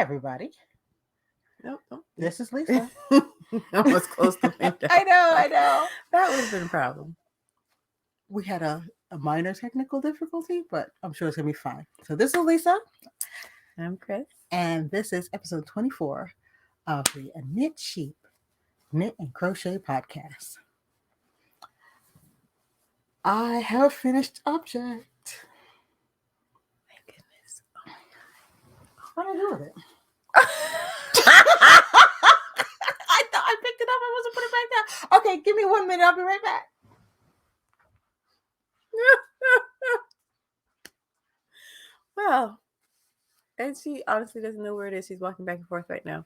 everybody. Nope. This is Lisa. I was close to window. I know. That would have been a problem. We had a minor technical difficulty, but I'm sure it's going to be fine. So this is Lisa. I'm Chris. And this is episode 24 of the Knit Sheep Knit and Crochet podcast. I have finished object. Thank goodness. Oh my God. What do I do with it? I thought I picked it up. I wasn't put it back down. Okay, give me 1 minute. I'll be right back. Well, and she honestly doesn't know where it is. She's walking back and forth right now.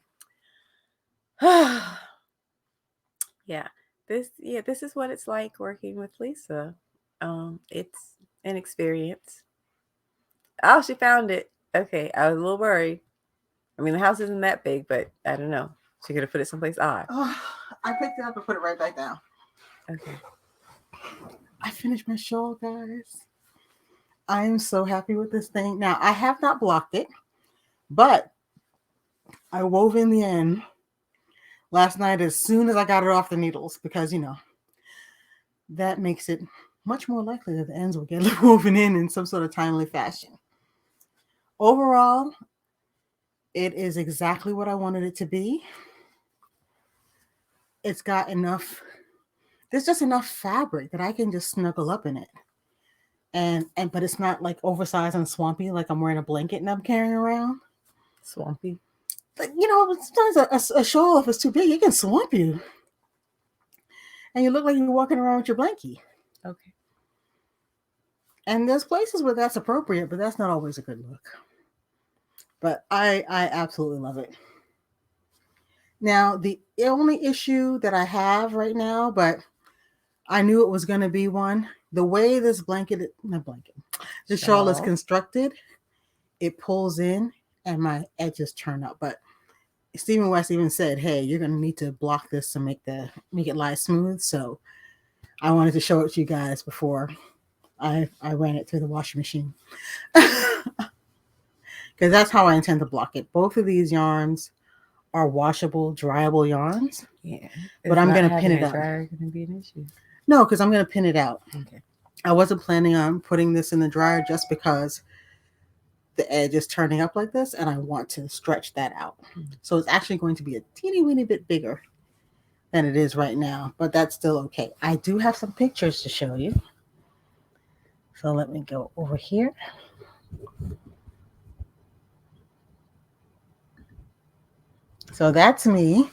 This is what it's like working with Lisa. It's an experience. Oh, she found it. Okay, I was a little worried. I mean, the house isn't that big, but I don't know. She could have put it someplace odd. Oh, I picked it up and put it right back down. Okay. I finished my shawl, guys. I'm so happy with this thing. Now, I have not blocked it, but I wove in the end last night as soon as I got it off the needles because, that makes it much more likely that the ends will get woven in some sort of timely fashion. Overall, it is exactly what I wanted it to be. It's got enough, there's just enough fabric that I can just snuggle up in it. But it's not like oversized and swampy, like I'm wearing a blanket and I'm carrying around. Swampy. But sometimes a shawl, if it's too big, it can swamp you. And you look like you're walking around with your blankie. Okay. And there's places where that's appropriate, but that's not always a good look. But I absolutely love it. Now, the only issue that I have right now, but I knew it was going to be one, the way this shawl is constructed, it pulls in and my edges turn up. But Stephen West even said, hey, you're going to need to block this to make it lie smooth. So I wanted to show it to you guys before I ran it through the washing machine. Because that's how I intend to block it. Both of these yarns are washable, dryable yarns. Yeah. But I'm going to pin it up. Dryer going to be an issue? No, because I'm going to pin it out. Okay. I wasn't planning on putting this in the dryer just because the edge is turning up like this and I want to stretch that out. Mm-hmm. So it's actually going to be a teeny weeny bit bigger than it is right now, but that's still okay. I do have some pictures to show you. So let me go over here. So that's me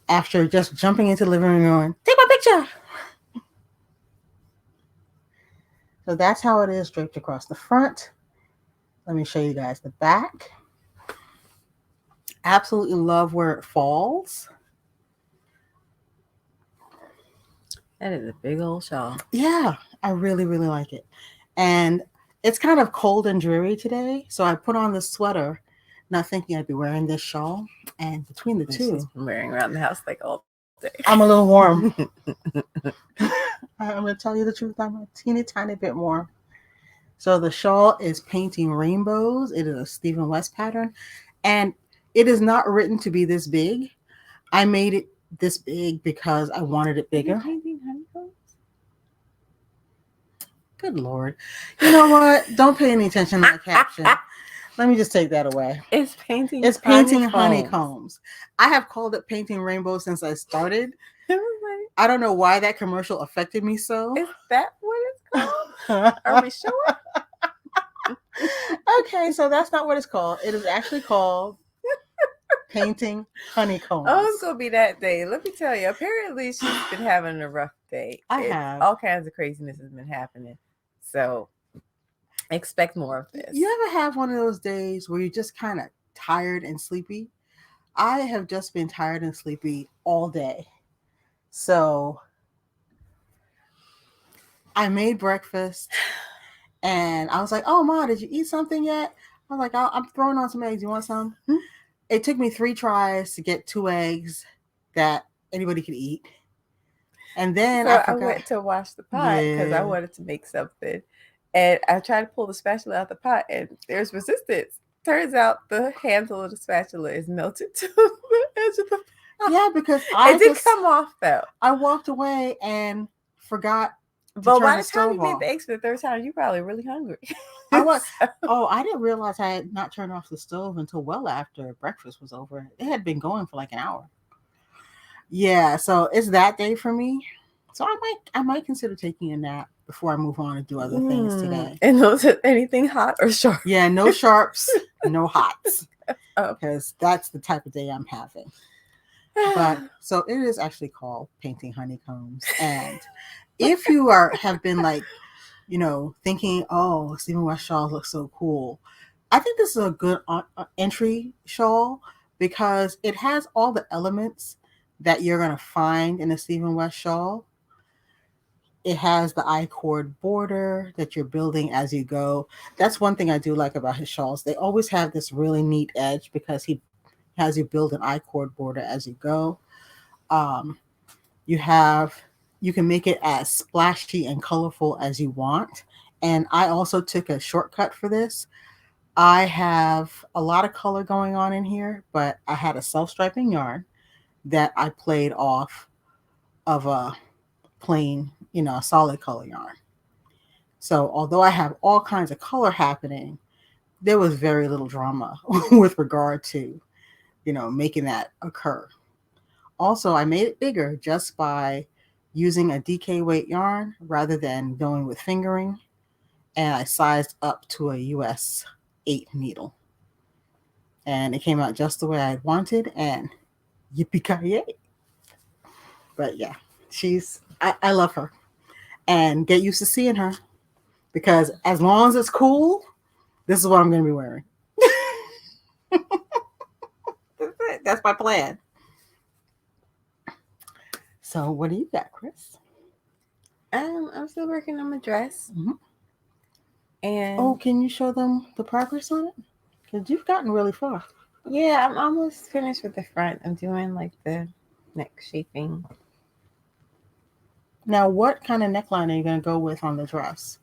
after just jumping into the living room going, take my picture. So that's how it is draped across the front. Let me show you guys the back. Absolutely love where it falls. That is a big old shawl. Yeah, I really, really like it. And it's kind of cold and dreary today. So I put on this sweater, not thinking I'd be wearing this shawl. And between the two, she's been wearing around the house like all day. I'm a little warm. I'm going to tell you the truth. I'm a teeny tiny bit warm. So the shawl is Painting Rainbows. It is a Stephen West pattern. And it is not written to be this big. I made it this big because I wanted it bigger. Painting honeycombs? Good Lord. You know what? Don't pay any attention to the caption. Let me just take that away. It's painting honeycombs. I have called it Painting Rainbows since I started. I don't know why that commercial affected me so. Is that what it's called? Are we sure? Okay, so that's not what it's called. It is actually called Painting Honeycombs. Oh, it's going to be that day. Let me tell you. Apparently, she's been having a rough day. I have. All kinds of craziness has been happening. So, expect more of this. You ever have one of those days where you're just kind of tired and sleepy? I have just been tired and sleepy all day. So I made breakfast and I was like, oh, Ma, did you eat something yet? I was like, I'm throwing on some eggs. You want some? Mm-hmm. It took me 3 tries to get 2 eggs that anybody could eat. And then I went to wash the pot because I wanted to make something. And I tried to pull the spatula out the pot and there's resistance. Turns out the handle of the spatula is melted to the edge of the pot. Yeah, because It did come off though. I walked away and forgot to But turn by the the time stove you made off. the eggs for the third time, you're probably really hungry. I was. So- Oh, I didn't realize I had not turned off the stove until well after breakfast was over. It had been going for like an hour. Yeah, so it's that day for me. So I might consider taking a nap before I move on and do other things today. And those anything hot or sharp? Yeah, no sharps, no hots, Oh. because that's the type of day I'm having. But so it is actually called painting honeycombs. And if you have been like, thinking, oh, Stephen West shawls look so cool, I think this is a good entry shawl because it has all the elements that you're going to find in a Stephen West shawl. It has the I-cord border that you're building as you go. That's one thing I do like about his shawls. They always have this really neat edge because he has you build an I-cord border as you go. You can make it as splashy and colorful as you want. And I also took a shortcut for this. I have a lot of color going on in here, but I had a self-striping yarn that I played off of a plain, a solid color yarn. So although I have all kinds of color happening, there was very little drama with regard to, making that occur. Also, I made it bigger just by using a DK weight yarn rather than going with fingering. And I sized up to a US 8 needle. And it came out just the way I wanted, and yippee-ki-yay. But yeah, I love her. And get used to seeing her. Because as long as it's cool, this is what I'm going to be wearing. That's it. That's my plan. So what do you got, Chris? I'm still working on my dress. Mm-hmm. And can you show them the progress on it? Because you've gotten really far. Yeah, I'm almost finished with the front. I'm doing like the neck shaping. Now, what kind of neckline are you going to go with on the dress?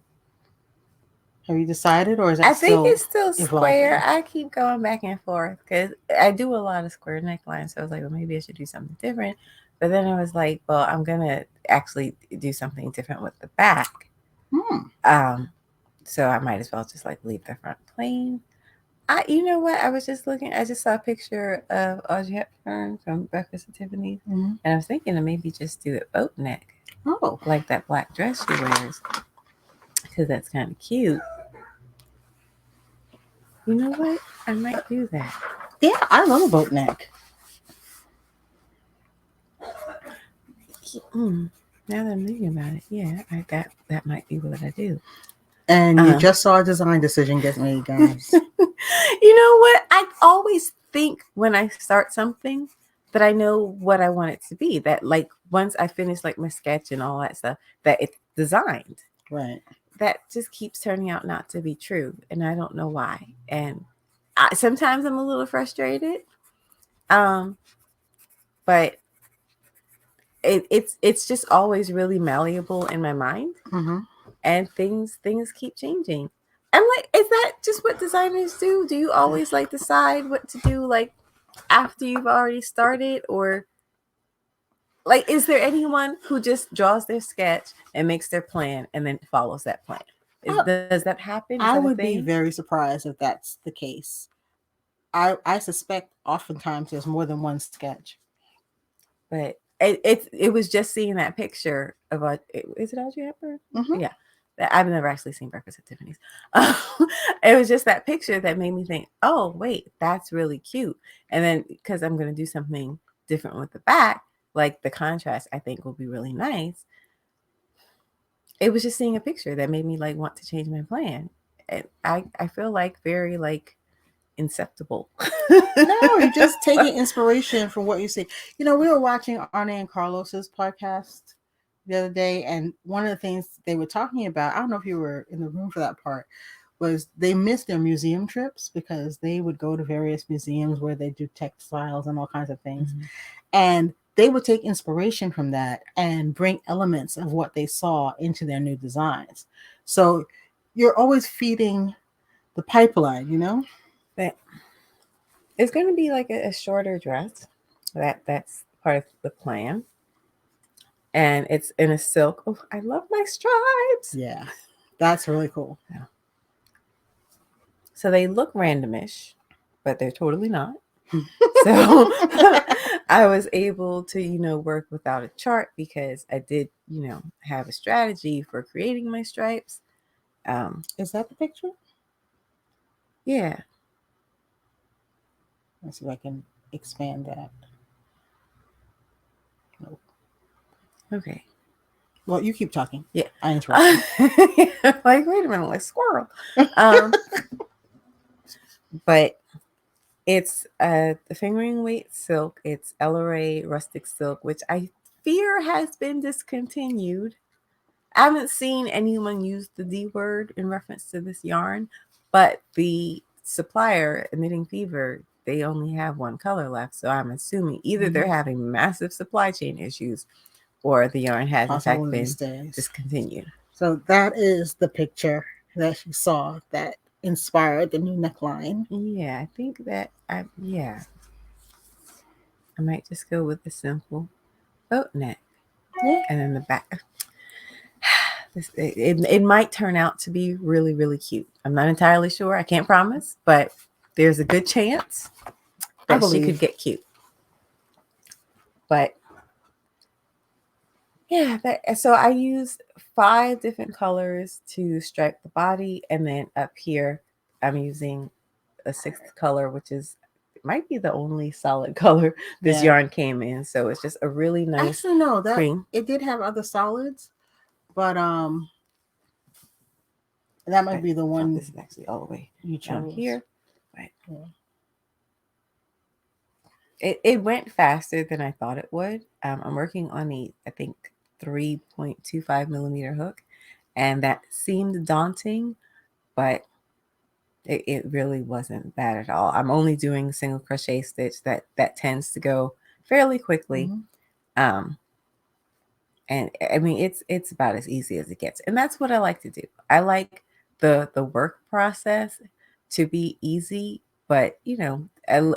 Have you decided, or is that I think it's still square. evolving? I keep going back and forth because I do a lot of square necklines. So I was like, well, maybe I should do something different. But then I was like, well, I'm gonna actually do something different with the back. So I might as well just like leave the front plain. You know what? I was just looking. I just saw a picture of Audrey Hepburn from Breakfast at Tiffany's, and I was thinking to maybe just do it boat neck, like that black dress she wears, because that's kind of cute. You know what? I might do that. Yeah, I love a boat neck. Now that I'm thinking about it, yeah, that might be what I do. And you just saw a design decision get made, guys. You know what? I always think when I start something that I know what I want it to be. That like once I finish like my sketch and all that stuff, that it's designed. Right. That just keeps turning out not to be true, and I don't know why. And sometimes I'm a little frustrated, but it's just always really malleable in my mind, and things keep changing. I'm like, is that just what designers do? Do you always like decide what to do like after you've already started, or like is there anyone who just draws their sketch and makes their plan and then follows that plan? Does that happen? I would be very surprised if that's the case. I suspect oftentimes there's more than one sketch. But it was just seeing that picture of is it Audrey Hepburn? Yeah. I've never actually seen Breakfast at Tiffany's. It was just that picture that made me think, oh, wait, that's really cute. And then because I'm going to do something different with the back, like the contrast, I think will be really nice. It was just seeing a picture that made me like want to change my plan. And I feel like very like inceptible. No, you're just taking inspiration from what you see. We were watching Arne and Carlos's podcast the other day, and one of the things they were talking about, I don't know if you were in the room for that part, was they missed their museum trips because they would go to various museums where they do textiles and all kinds of things. And they would take inspiration from that and bring elements of what they saw into their new designs. So you're always feeding the pipeline, But it's going to be like a shorter dress. That's part of the plan. And it's in a silk. Oh, I love my stripes. Yeah, that's really cool. Yeah. So they look randomish, but they're totally not. So I was able to, work without a chart because I did, have a strategy for creating my stripes. Is that the picture? Yeah. Let's see if I can expand that. Nope. Okay. Well, you keep talking. Yeah. I interrupted. Like, wait a minute, like squirrel. But it's the fingering weight silk. It's LRA rustic silk, which I fear has been discontinued. I haven't seen anyone use the D word in reference to this yarn, but the supplier, Knitting Fever, they only have one color left. So I'm assuming either they're having massive supply chain issues or the yarn has in fact been discontinued. So that is the picture that you saw that inspired the new neckline. Yeah, I think that I might just go with the simple boat neck. Yeah. And then the back. It might turn out to be really, really cute. I'm not entirely sure. I can't promise, but there's a good chance that she could get cute. But yeah, so I used 5 different colors to stripe the body, and then up here I'm using a 6th color, which might be the only solid color this yarn came in. So it's just a really nice. Actually, no, cream. It did have other solids, but that might be the one. This is actually all the way you down here. But it went faster than I thought it would. I'm working on I think 3.25 millimeter hook, and that seemed daunting, but it really wasn't bad at all. I'm only doing single crochet stitch. That tends to go fairly quickly. And I mean, it's about as easy as it gets. And that's what I like to do. I like the work process to be easy, but I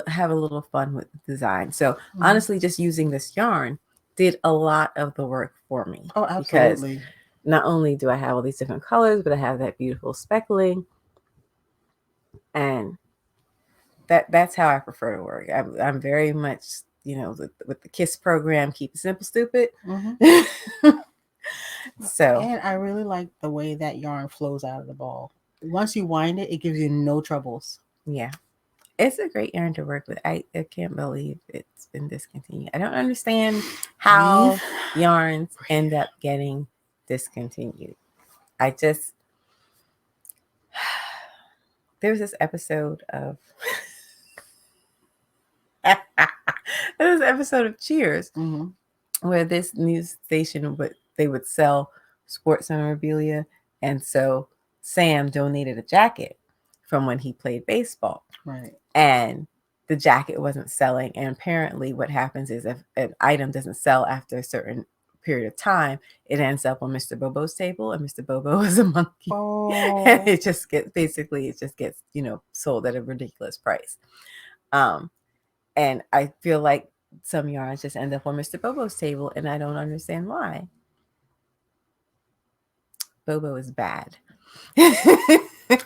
have a little fun with design. So honestly, just using this yarn did a lot of the work for me. Oh, absolutely. Because not only do I have all these different colors, but I have that beautiful speckling. And that's how I prefer to work. I'm very much, with the KISS program, keep it simple, stupid. So, and I really like the way that yarn flows out of the ball. Once you wind it, it gives you no troubles. Yeah, it's a great yarn to work with. I can't believe it's been discontinued. I don't understand how yarns end up getting discontinued. There was this episode of Cheers, where this news station would sell sports memorabilia, and so Sam donated a jacket from when he played baseball. Right. And the jacket wasn't selling, and apparently what happens is if an item doesn't sell after a certain period of time, it ends up on Mr. Bobo's table, and Mr. Bobo is a monkey. Oh. And it just gets sold at a ridiculous price. And I feel like some yarns just end up on Mr. Bobo's table, and I don't understand why. Bobo is bad.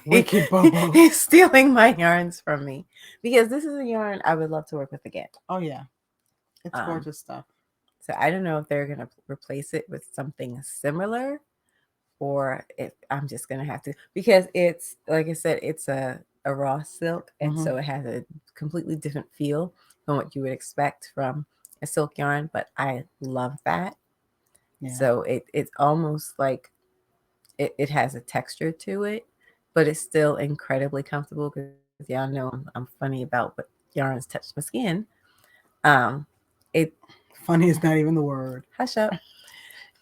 Wicked Bobo. He's stealing my yarns from me, because this is a yarn I would love to work with again. Oh yeah, it's gorgeous stuff. So I don't know if they're gonna replace it with something similar, or if I'm just gonna have to, because it's, like I said, it's a raw silk, and so it has a completely different feel from what you would expect from a silk yarn. But I love that. Yeah. So it's almost like it has a texture to it, but it's still incredibly comfortable, because y'all know I'm funny about what yarns touch my skin. Funny is not even the word. Hush up.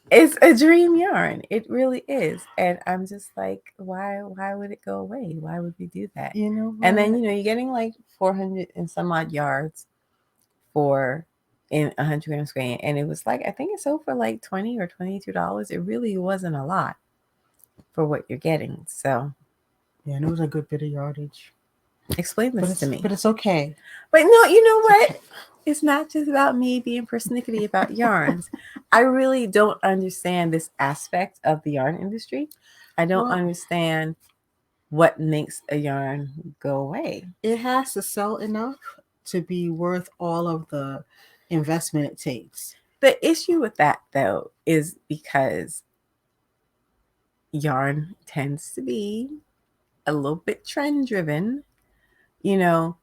It's a dream yarn. It really is. And I'm just like, why would it go away? Why would we do that? And then, you're getting like 400 and some odd yards in 100 grams grain. And it was like, I think it sold for like $20 or $22. It really wasn't a lot for what you're getting. So yeah, and it was a good bit of yardage. Explain this to me. But it's okay. But no, you know what? Okay. It's not just about me being persnickety about yarns. I really don't understand this aspect of the yarn industry. I don't understand what makes a yarn go away. It has to sell enough to be worth all of the investment it takes. The issue with that, though, is because yarn tends to be a little bit trend driven. You know,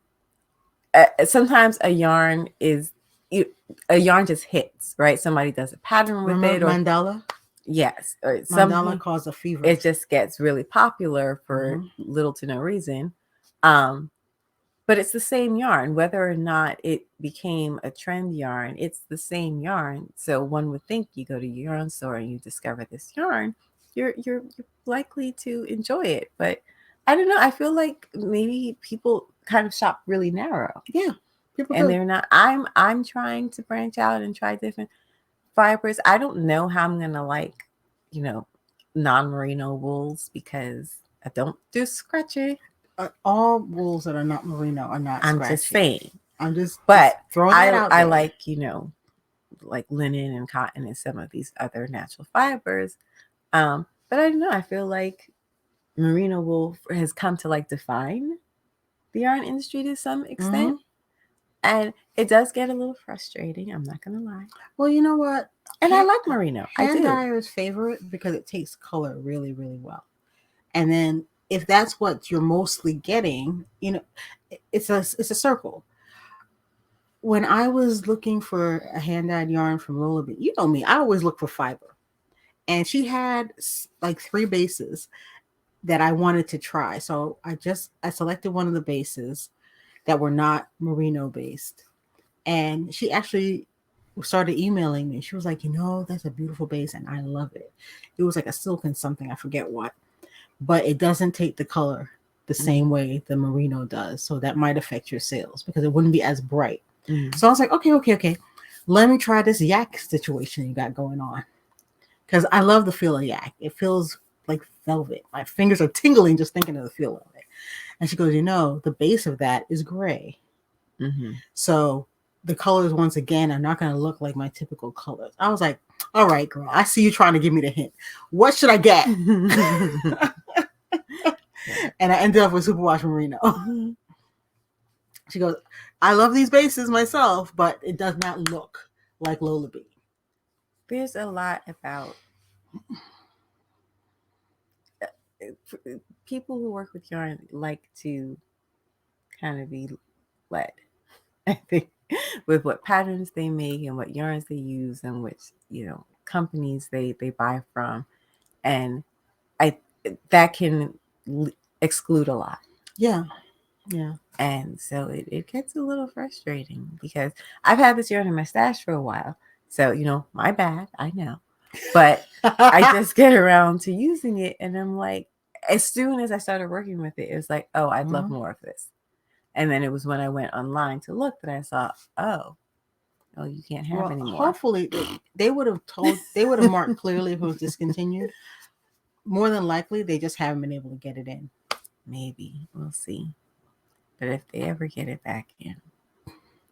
sometimes a yarn just hits, right? Somebody does a pattern with it, or Mandela. Yes, or Mandela caused a fever. It just gets really popular for little to no reason. But it's the same yarn, whether or not it became a trend yarn, it's the same yarn. So one would think you go to your yarn store and you discover this yarn, you're likely to enjoy it. But I don't know. I feel like maybe people kind of shop really narrow. Yeah, people and do. They're not. I'm trying to branch out and try different fibers. I don't know how I'm gonna like, non-merino wools because I don't do scratchy. All wools that are not merino are not I'm scratchy. just saying. But throwing that out I there. like, like linen and cotton and some of these other natural fibers. But I don't know. I feel like merino wool has come to like define the yarn industry to some extent. And it does get a little frustrating. I'm not going to lie. Well, you know what? And I like merino. Hand dyer's favorite because it takes color really, really well. And then if that's what you're mostly getting, it's a circle. When I was looking for a hand-dyed yarn from Lola B, you know me, I always look for fiber. And she had like 3 bases that I wanted to try. So I selected one of the bases that were not merino based. And she actually started emailing me. She was like, that's a beautiful base and I love it. It was like a silken something, I forget what. But it doesn't take the color the same way the merino does. So that might affect your sales because it wouldn't be as bright. So I was like, okay. Let me try this yak situation you got going on. Because I love the feel of yak. It feels like velvet. My fingers are tingling just thinking of the feel of it. And she goes, the base of that is gray. So the colors, once again, are not going to look like my typical colors. I was like, all right, girl, I see you trying to give me the hint. What should I get? And I ended up with Superwash Merino. She goes, I love these bases myself, but it does not look like Lola B. There's a lot about people who work with yarn like to kind of be led, I think, with what patterns they make and what yarns they use and which, companies they buy from. And that can exclude a lot. Yeah. And so it gets a little frustrating because I've had this yarn in my stash for a while. So, my bad, I know. But I just get around to using it. And I'm like, as soon as I started working with it, it was like, oh, I'd love more of this. And then it was when I went online to look that I saw, oh, you can't have any more. Hopefully they would have marked clearly if it was discontinued. More than likely, they just haven't been able to get it in. Maybe. We'll see. But if they ever get it back in,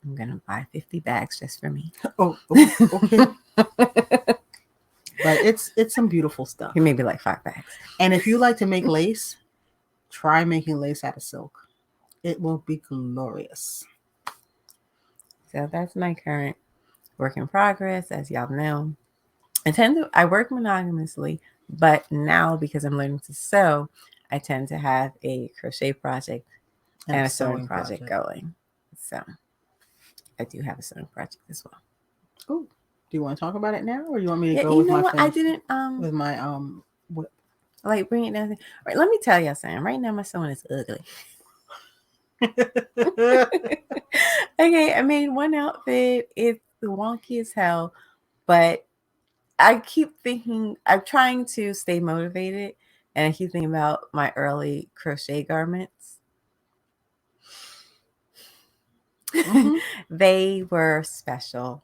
I'm going to buy 50 bags just for me. Oh, okay. But it's some beautiful stuff. Maybe like 5 bags. And if you like to make lace, try making lace out of silk. It will be glorious. So that's my current work in progress. As y'all know, I work monogamously, but now because I'm learning to sew, I tend to have a crochet project and a sewing project going. So I do have a sewing project as well. Oh, do you want to talk about it now, or you want me to go with my? I didn't with my what? Like bring it down. All right, let me tell y'all something. Right now, my sewing is ugly. Okay, I made one outfit. It's wonky as hell, but I keep thinking. I'm trying to stay motivated, and I keep thinking about my early crochet garments. They were special.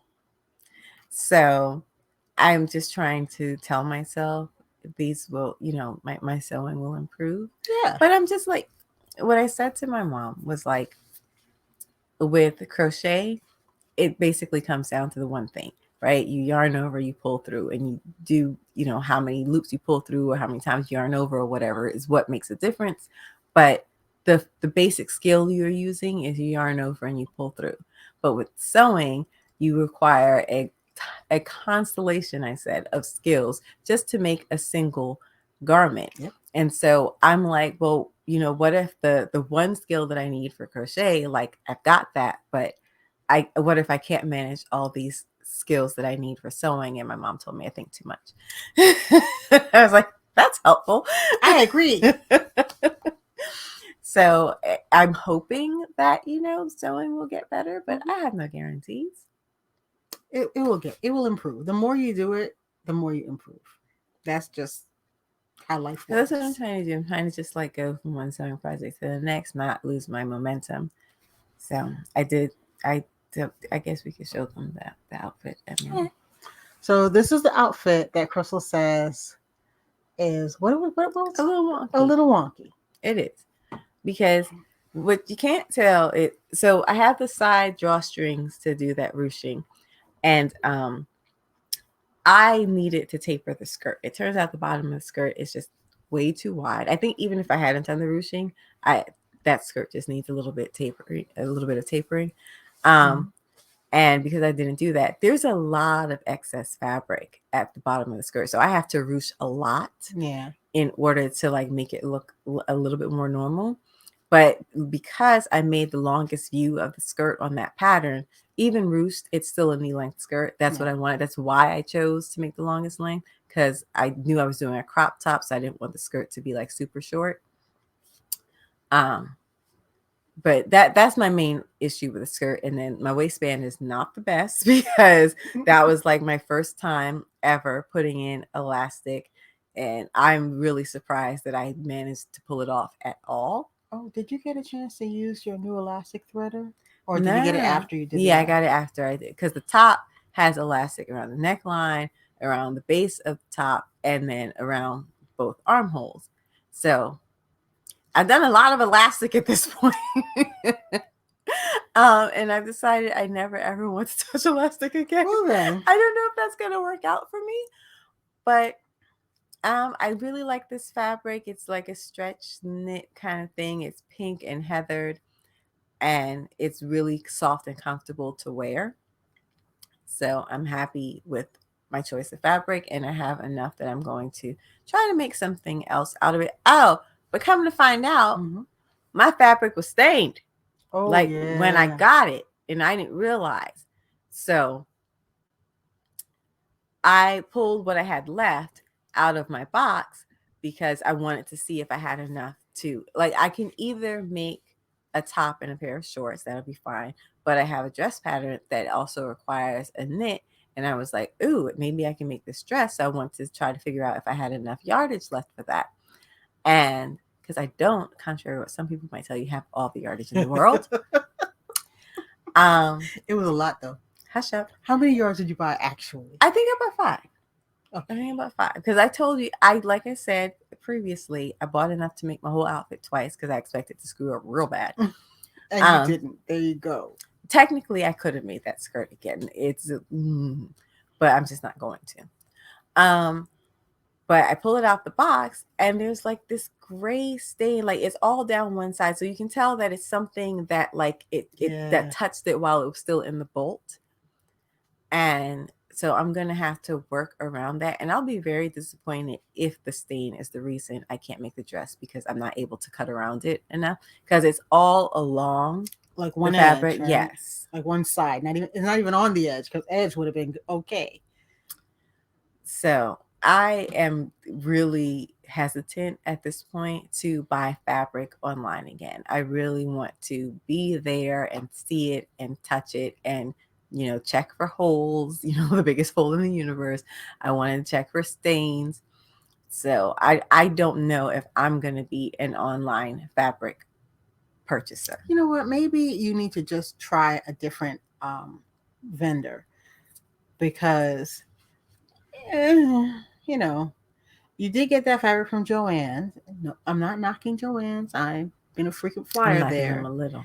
So I'm just trying to tell myself these will, my sewing will improve. Yeah. But I'm just like, what I said to my mom was like, with crochet, it basically comes down to the one thing, right? You yarn over, you pull through, and you do, how many loops you pull through or how many times you yarn over or whatever is what makes a difference. But the basic skill you're using is you yarn over and you pull through. But with sewing, you require a constellation, I said, of skills just to make a single garment. Yep. And so I'm like, well, what if the one skill that I need for crochet, like I've got that, but what if I can't manage all these skills that I need for sewing? And my mom told me I think too much. I was like, that's helpful. I agree. So I'm hoping that, sewing will get better, but I have no guarantees. It will improve. The more you do it, the more you improve. That's just how life works. That's what I'm trying to do. I'm trying to just like go from one sewing project to the next, not lose my momentum. So I guess we could show them the outfit. Yeah. So this is the outfit that Crystal says is what was a little wonky. A little wonky. It is, because what you can't tell it. So I have the side drawstrings to do that ruching, and I needed to taper the skirt. It turns out the bottom of the skirt is just way too wide. I think even if I hadn't done the ruching, that skirt just needs a little bit of tapering. And because I didn't do that, there's a lot of excess fabric at the bottom of the skirt. So I have to ruche a lot in order to like make it look a little bit more normal. But because I made the longest view of the skirt on that pattern, even ruched, it's still a knee-length skirt. That's what I wanted. That's why I chose to make the longest length, because I knew I was doing a crop top, so I didn't want the skirt to be like super short. But that's my main issue with the skirt. And then my waistband is not the best, because that was like my first time ever putting in elastic, and I'm really surprised that I managed to pull it off at all. Oh, did you get a chance to use your new elastic threader? Or did you get it after you did it? Yeah, I got it after I did, because the top has elastic around the neckline, around the base of the top, and then around both armholes. So I've done a lot of elastic at this point. And I've decided I never ever want to touch elastic again. Well, then. I don't know if that's going to work out for me, but I really like this fabric. It's like a stretch knit kind of thing. It's pink and heathered, and it's really soft and comfortable to wear. So I'm happy with my choice of fabric, and I have enough that I'm going to try to make something else out of it. Oh, but come to find out, my fabric was stained. Oh, like when I got it, and I didn't realize. So I pulled what I had left out of my box because I wanted to see if I had enough to, like, I can either make a top and a pair of shorts, that'll be fine, but I have a dress pattern that also requires a knit, and I was like, ooh, maybe I can make this dress. So I want to try to figure out if I had enough yardage left for that. And because I don't, contrary to what some people might tell you, have all the yardage in the world. It was a lot, though. Hush up. How many yards did you buy actually? I think I bought 5. Okay. I think about 5, because I told you, like I said previously, I bought enough to make my whole outfit twice because I expected to screw up real bad. And you didn't. There you go. Technically, I could have made that skirt again. But I'm just not going to. But I pull it out the box, and there's like this gray stain, like it's all down one side, so you can tell that it's something that like it that touched it while it was still in the bolt. And so I'm gonna have to work around that, and I'll be very disappointed if the stain is the reason I can't make the dress, because I'm not able to cut around it enough, because it's all along like one fabric, edge, right? Yes, like one side. It's not even on the edge, because edge would have been okay. So I am really hesitant at this point to buy fabric online again. I really want to be there and see it and touch it and, check for holes, the biggest hole in the universe. I want to check for stains. So I don't know if I'm going to be an online fabric purchaser. You know what? Maybe you need to just try a different vendor, because you did get that fabric from Joann's. No, I'm not knocking Joann's. I'm been a frequent I'm flyer knocking there. them a little.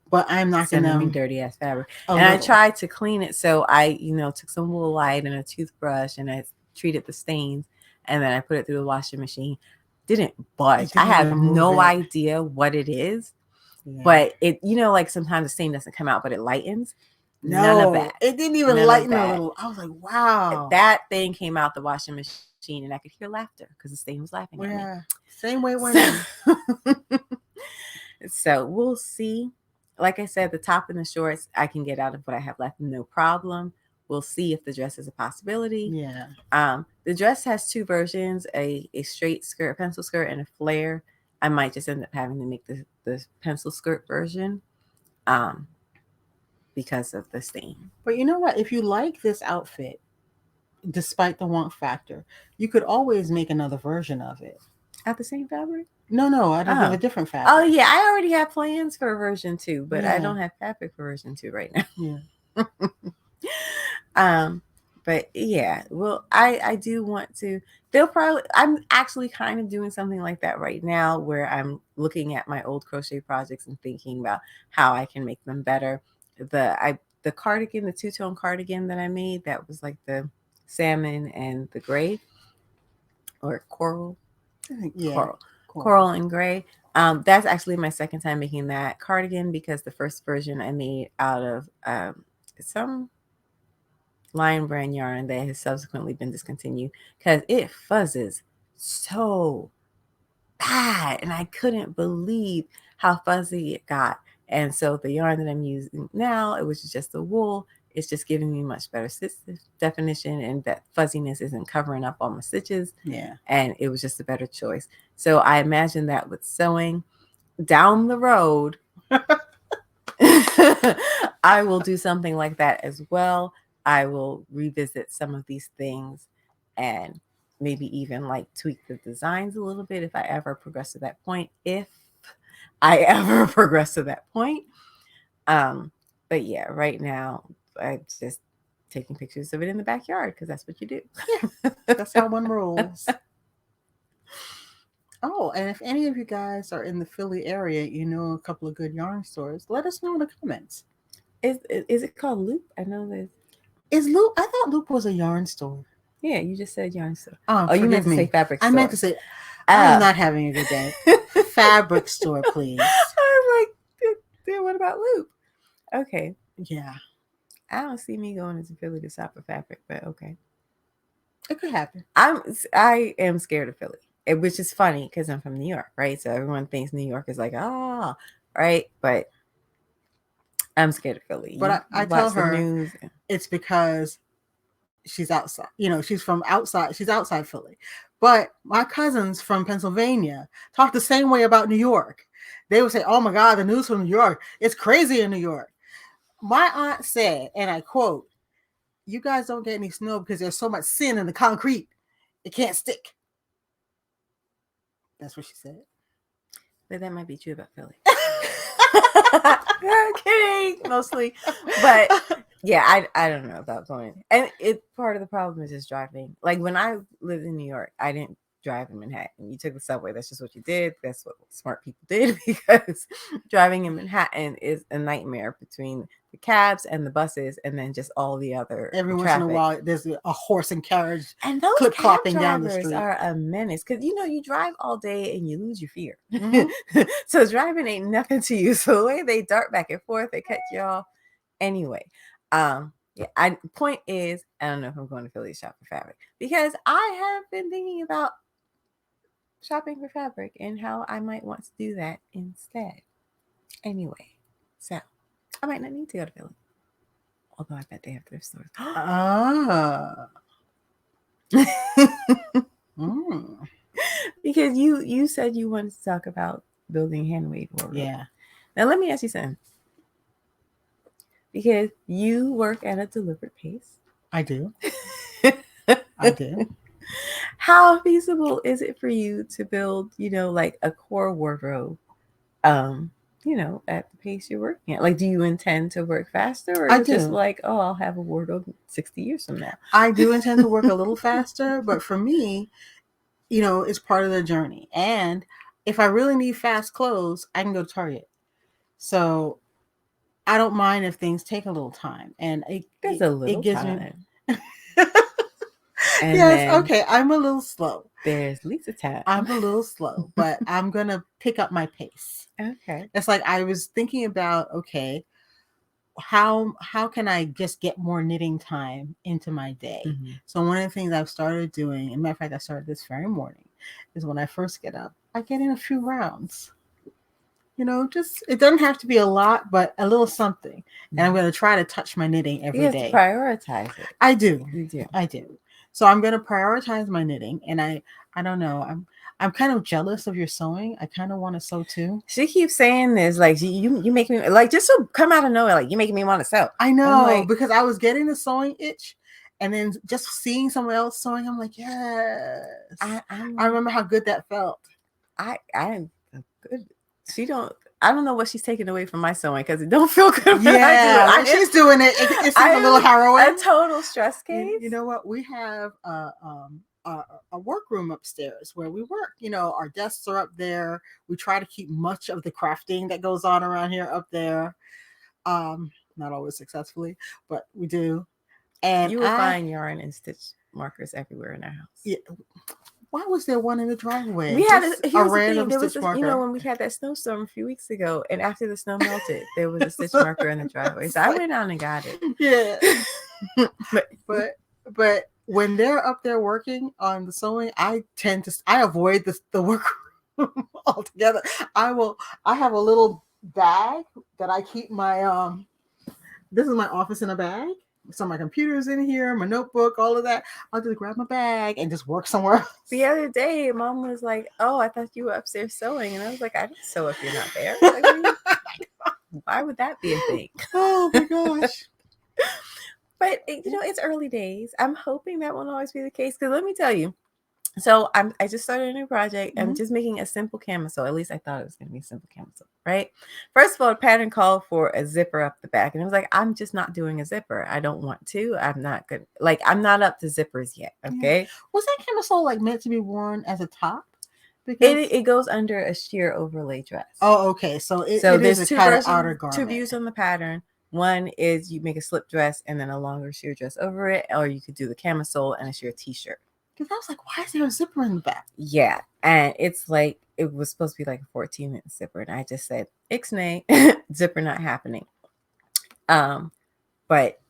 But I'm knocking Sending me them dirty ass fabric. a And I little. tried to clean it. So I, took some wool light and a toothbrush and I treated the stains and then I put it through the washing machine. Didn't budge. didn't I have even move no it. idea what it is. Yeah. But it, like sometimes the stain doesn't come out, but it lightens. No, None of that. It didn't even None of lighten a that. little. I was like, wow. That thing came out the washing machine and I could hear laughter because the stain was laughing at me. Yeah. Same way it went in. So we'll see. Like I said, the top and the shorts I can get out of what I have left, no problem. We'll see if the dress is a possibility. Yeah. The dress has two versions, a straight skirt, a pencil skirt, and a flare. I might just end up having to make the pencil skirt version because of the stain. But you know what? If you like this outfit, despite the want factor, you could always make another version of it. Out the same fabric? No, I don't have a different fabric. Oh yeah, I already have plans for version 2, but I Yeah. don't have fabric for version 2 right now. Yeah. But yeah, well, I do want to. I'm actually kind of doing something like that right now, where I'm looking at my old crochet projects and thinking about how I can make them better. The cardigan, the two-tone cardigan that I made, that was like the salmon and the gray, or coral. I think, yeah. Coral and gray. That's actually my second time making that cardigan because the first version I made out of some Lion brand yarn that has subsequently been discontinued because it fuzzes so bad, and I couldn't believe how fuzzy it got. And so the yarn that I'm using now, it was just the wool. It's just giving me much better stitch definition, and that fuzziness isn't covering up all my stitches. Yeah. And it was just a better choice. So I imagine that with sewing down the road, I will do something like that as well. I will revisit some of these things and maybe even like tweak the designs a little bit if I ever progress to that point. But yeah, right now I'm just taking pictures of it in the backyard because that's what you do. Yeah, that's how one rolls. Oh, and if any of you guys are in the Philly area, a couple of good yarn stores, let us know in the comments. Is it called Loop? I know this. Is Loop? I thought Loop was a yarn store. Yeah, you just said yarn store. Oh, you meant to say fabric store. I meant to say, I'm not having a good day. Fabric store, please. I was like, then what about Loop? Okay. Yeah. I don't see me going into Philly to shop for fabric, but okay. It could happen. I am scared of Philly, which is funny because I'm from New York, right? So everyone thinks New York is like, right? But I'm scared of Philly. But I tell her it's because she's outside. She's from outside. She's outside Philly. But my cousins from Pennsylvania talk the same way about New York. They would say, oh my God, the news from New York. It's crazy in New York. My aunt said, and I quote, you guys don't get any snow because there's so much sin in the concrete. It can't stick. That's what she said. But that might be true about Philly. I'm kidding, mostly. But yeah, I don't know about going. And part of the problem is just driving. Like when I lived in New York, I didn't drive in Manhattan. You took the subway. That's just what you did. That's what smart people did, because driving in Manhattan is a nightmare between the cabs and the buses, and then just all the other every traffic. Once in a while there's a horse and carriage, and those clip cab clopping down the street are a menace because you drive all day and you lose your fear. Mm-hmm. So driving ain't nothing to you. So the way they dart back and forth, they cut you off. Anyway, point is, I don't know if I'm going to Philly to shop for fabric, because I have been thinking about shopping for fabric and how I might want to do that instead. Anyway, so I might not need to go to Philly. Although I bet they have thrift stores. Because you said you wanted to talk about building handmade wardrobe. Yeah. Now let me ask you something. Because you work at a deliberate pace. I do. I do. How feasible is it for you to build, like a core wardrobe, at the pace you're working at? Like, do you intend to work faster, or is it just like, I'll have a wardrobe 60 years from now? I do intend to work a little faster, but for me, it's part of the journey. And if I really need fast clothes, I can go to Target. So I don't mind if things take a little time, and There's a little it gives time. me. And Yes, then okay. I'm a little slow. there's Lisa time. I'm a little slow, but I'm gonna pick up my pace. Okay. It's like I was thinking about, okay, how can I just get more knitting time into my day? Mm-hmm. So one of the things I've started doing, and matter of fact, I started this very morning, is when I first get up, I get in a few rounds. You know, just it doesn't have to be a lot, but a little something. And I'm going to try to touch my knitting every You have day. to prioritize it. I do. You do. I do. So I'm going to prioritize my knitting, and I don't know. I'm kind of jealous of your sewing. I kind of want to sew too. She keeps saying this, like you make me like just to come out of nowhere, like you making me want to sew. I know, like, because I was getting the sewing itch, and then just seeing someone else sewing, I'm like, yes. I remember how good that felt. I'm good. I don't know what she's taking away from my sewing because it don't feel good. Yeah, when she's doing it, it seems a little harrowing. A total stress case. You know what? We have a workroom upstairs where we work. You know, our desks are up there. We try to keep much of the crafting that goes on around here up there. Not always successfully, but we do. And you will find yarn and stitch markers everywhere in our house. Yeah. Why was there one in the driveway? We had a random there was stitch marker. You know, when we had that snowstorm a few weeks ago, and after the snow melted, there was a stitch marker in the driveway. So I went down and got it. Yeah. but when they're up there working on the sewing, I avoid the workroom altogether. I have a little bag that I keep my this is my office in a bag. So my computer's in here, my notebook, all of that. I'll just grab my bag and just work somewhere else. The other day, Mom was like, "Oh, I thought you were upstairs sewing," and I was like, "I didn't sew if you're not there." Like, why would that be a thing? Oh my gosh! But you know, it's early days. I'm hoping that won't always be the case. Because let me tell you, so I just started a new project. I'm just making a simple camisole. At least I thought it was going to be a simple camisole, right? First of all, the pattern called for a zipper up the back, and I was like, I'm just not doing a zipper. I don't want to. I'm not good. Like, I'm not up to zippers yet. Okay. Yeah. Was that camisole like meant to be worn as a top? Because it goes under a sheer overlay dress. Oh, okay. So there's is a kind of outer garment. Two views on the pattern. One is you make a slip dress and then a longer sheer dress over it, or you could do the camisole and a sheer t-shirt. Because I was like, why is there a zipper in the back? Yeah. And it's like, it was supposed to be like a 14-inch zipper. And I just said, ixnay, zipper not happening. But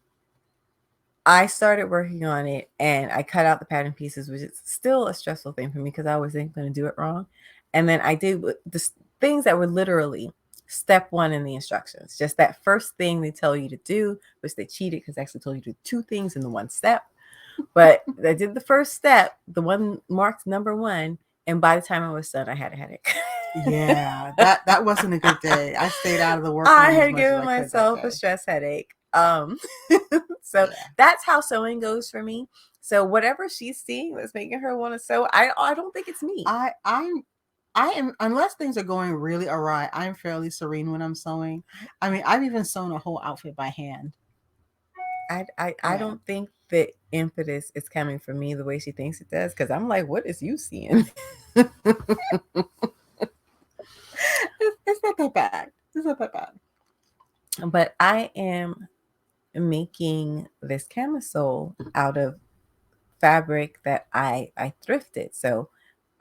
I started working on it and I cut out the pattern pieces, which is still a stressful thing for me because I always think I'm going to do it wrong. And then I did the things that were literally step one in the instructions. Just that first thing they tell you to do, which they cheated because they actually told you to do two things in the one step. But I did the first step, the one marked number 1, and by the time I was done, I had a headache. Yeah, that wasn't a good day. I stayed out of the work. I had given myself a stress headache. So that's how sewing goes for me. So whatever she's seeing that's making her want to sew, I don't think it's me. I am, unless things are going really awry, I'm fairly serene when I'm sewing. I mean, I've even sewn a whole outfit by hand. I don't think the impetus is coming from me the way she thinks it does, because I'm like, what is you seeing? It's not that bad. It's not that bad. But I am making this camisole out of fabric that I thrifted. So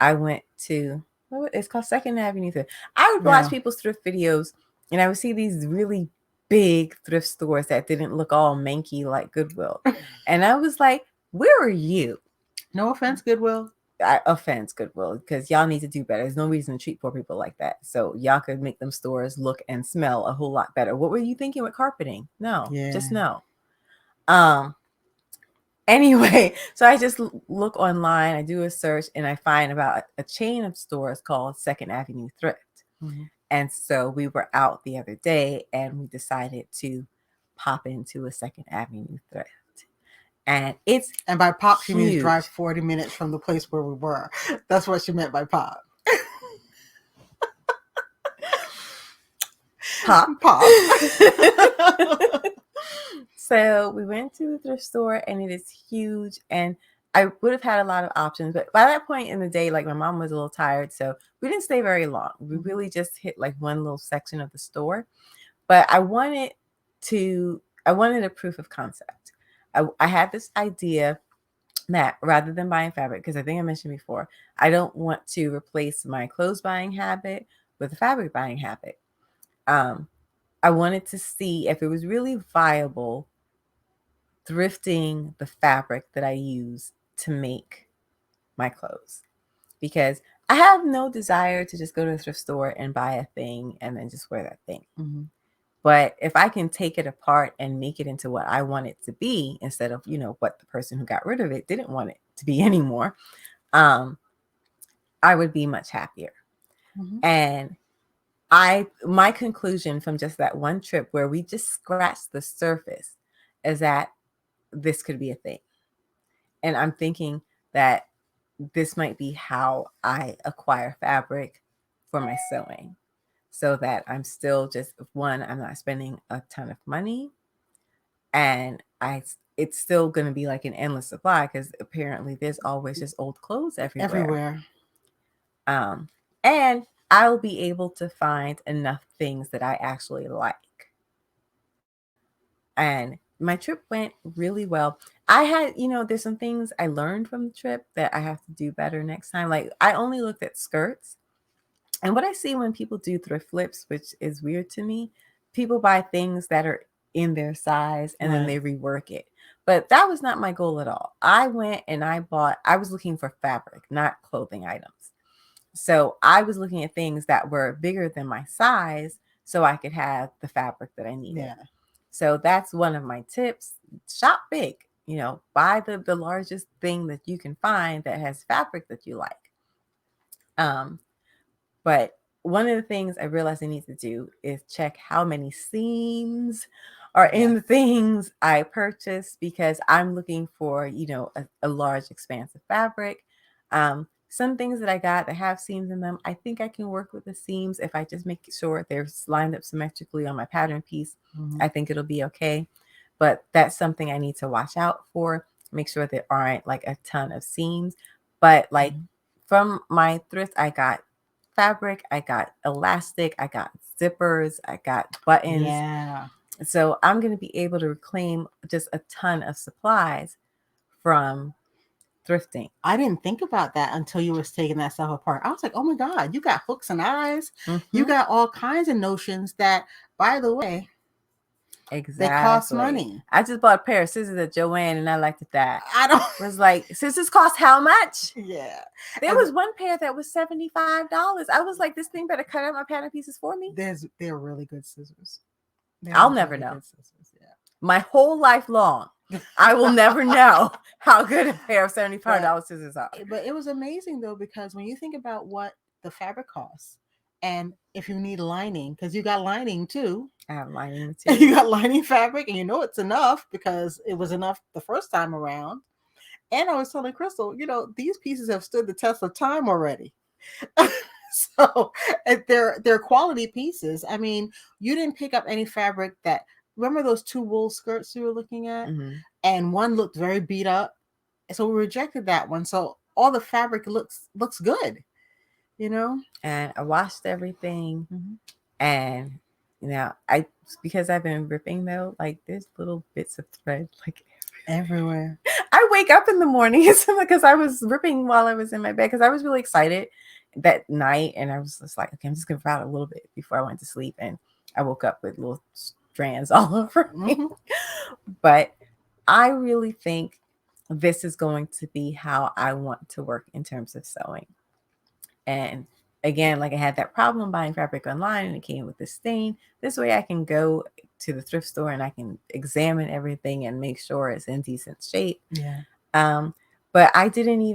I went to, it's called Second Avenue Thrift. I would watch people's thrift videos and I would see these really big thrift stores that didn't look all manky like Goodwill. And I was like, where are you? No offense, Goodwill. Offense, Goodwill, because y'all need to do better. There's no reason to treat poor people like that. So y'all could make them stores look and smell a whole lot better. What were you thinking with carpeting? No, just no. Anyway, so I just look online, I do a search, and I find about a chain of stores called Second Avenue Thrift. Mm-hmm. And so we were out the other day and we decided to pop into a Second Avenue Thrift. And by pop, she means drive 40 minutes from the place where we were. That's what she meant by pop. Pop. So we went to the thrift store and it is huge. And I would have had a lot of options, but by that point in the day, like my mom was a little tired, so we didn't stay very long. We really just hit like one little section of the store, but I wanted a proof of concept. I had this idea that rather than buying fabric, because I think I mentioned before, I don't want to replace my clothes buying habit with a fabric buying habit. I wanted to see if it was really viable thrifting the fabric that I use to make my clothes, because I have no desire to just go to a thrift store and buy a thing and then just wear that thing. Mm-hmm. But if I can take it apart and make it into what I want it to be, instead of, what the person who got rid of it didn't want it to be anymore, I would be much happier. Mm-hmm. And my conclusion from just that one trip where we just scratched the surface is that this could be a thing. And I'm thinking that this might be how I acquire fabric for my sewing, so that I'm still just, one, I'm not spending a ton of money, and it's still going to be like an endless supply, because apparently there's always just old clothes everywhere. And I'll be able to find enough things that I actually like. And my trip went really well. I had, there's some things I learned from the trip that I have to do better next time. Like, I only looked at skirts. And what I see when people do thrift flips, which is weird to me, people buy things that are in their size and then they rework it. But that was not my goal at all. I went and I was looking for fabric, not clothing items. So I was looking at things that were bigger than my size so I could have the fabric that I needed. Yeah. So that's one of my tips. Shop big, buy the largest thing that you can find that has fabric that you like. But one of the things I realized I need to do is check how many seams are in the things I purchased, because I'm looking for, a large expanse of fabric. Some things that I got that have seams in them, I think I can work with the seams if I just make sure they're lined up symmetrically on my pattern piece. Mm-hmm. I think it'll be okay. But that's something I need to watch out for. Make sure there aren't like a ton of seams. But like from my thrift, I got fabric, I got elastic, I got zippers, I got buttons. Yeah. So I'm going to be able to reclaim just a ton of supplies from thrifting. I didn't think about that until you was taking that stuff apart. I was like, oh my God, you got hooks and eyes. You got all kinds of notions that, by the way, exactly, they cost money. I just bought a pair of scissors at Joann and I liked it that. I was like, scissors cost how much? Yeah. There was one pair that was $75. I was like, this thing better cut out my pattern pieces for me. They're really good scissors. I'll never know. Yeah. My whole life long, I will never know how good a pair of $75 scissors are. But it was amazing though, because when you think about what the fabric costs, and if you need lining, because you got lining too. I have lining material. You got lining fabric, and it's enough because it was enough the first time around. And I was telling Crystal, these pieces have stood the test of time already. So they're quality pieces. I mean, you didn't pick up any fabric that. Remember those 2 wool skirts you were looking at, and one looked very beat up, so we rejected that one. So all the fabric looks good, And I washed everything, and because I've been ripping though, like there's little bits of thread like everywhere. I wake up in the morning because I was ripping while I was in my bed, because I was really excited that night, and I was just like, okay, I'm just gonna rip out a little bit before I went to sleep, and I woke up with little strands all over me. But I really think this is going to be how I want to work in terms of sewing. And again, like I had that problem buying fabric online and it came with a stain. This way I can go to the thrift store and I can examine everything and make sure it's in decent shape. Yeah. But I didn't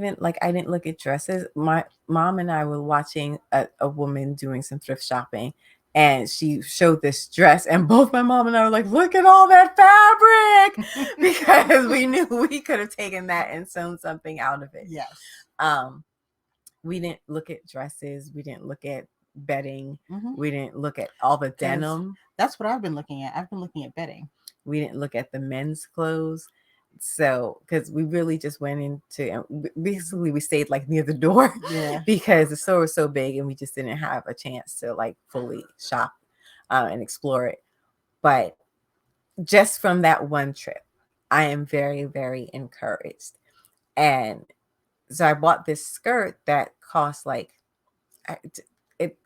look at dresses. My mom and I were watching a woman doing some thrift shopping, and she showed this dress, and both my mom and I were like, look at all that fabric, because we knew we could have taken that and sewn something out of it. Yes. We didn't look at dresses. We didn't look at bedding. We didn't look at all the denim. That's what I've been looking at. I've been looking at bedding. We didn't look at the men's clothes. So, because we really just went into, basically we stayed like near the door Yeah. because the store was so big and we just didn't have a chance to like fully shop and explore it. But just from that one trip, I am very, very encouraged. And so I bought this skirt that cost like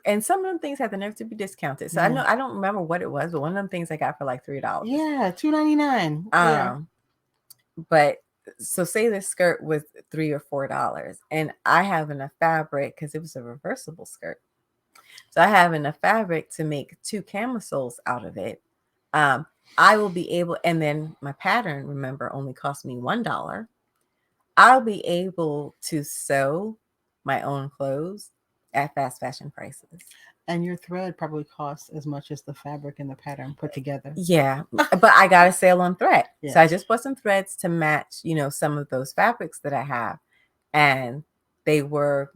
and some of them things had the nerve to be discounted. So Yeah. I don't remember what it was, but one of them things I got for like $3. Yeah, $2.99. Yeah. But so say this skirt was $3 or $4, and I have enough fabric because it was a reversible skirt. So I have enough fabric to make 2 camisoles out of it. I will be able, and then my pattern, remember, only cost me $1. I'll be able to sew my own clothes at fast fashion prices. And your thread probably costs as much as the fabric and the pattern put together. Yeah, but I got a sale on thread. Yeah. So I just bought some threads to match, some of those fabrics that I have. And they were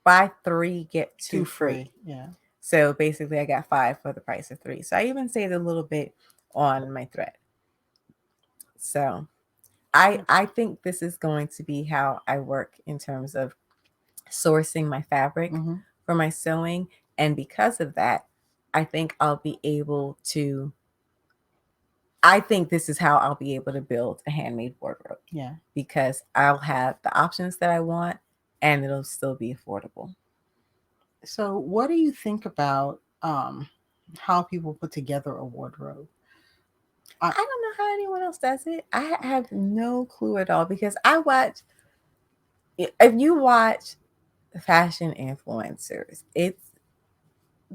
buy 3, get 2 free. Yeah. So basically I got 5 for the price of 3. So I even saved a little bit on my thread. So I think this is going to be how I work in terms of sourcing my fabric for my sewing. And because of that, I think this is how I'll be able to build a handmade wardrobe. Yeah. Because I'll have the options that I want and it'll still be affordable. So what do you think about how people put together a wardrobe? I don't know how anyone else does it. I have no clue at all because if you watch fashion influencers,